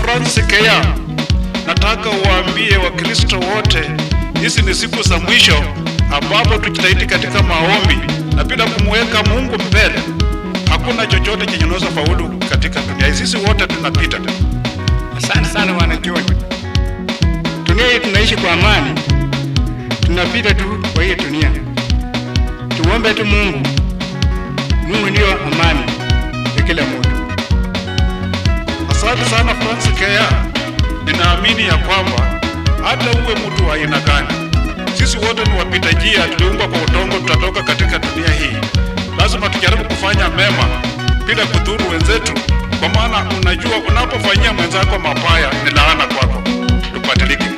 Fransikea, nataka uwaambie Wakristo wote hizi ni siku za mwisho ambapo tujitahidi katika maombi na bila kumweka Mungu mbele hakuna chochote chenye kinaweza faulu katika dunia. Sisi wote tunapita. Asante sana wanajua. Dunia hii tunaishi kwa amani. Tunapita tu kwa hii dunia. Tuombe tu Mungu. Mungu ndio amani ya kila mtu. Asante sana Fransikea. Ninaamini ya kwamba hata uwe mtu wa aina gani, sisi wote ni wapita njia, tuliumbwa kwa udongo, tutatoka katika dunia hii. Lazima tujaribu kufanya mema bila kudhuru wenzetu, kwa maana unajua unapofanyia mwenzako mabaya ni laana kwako. Tubadilike.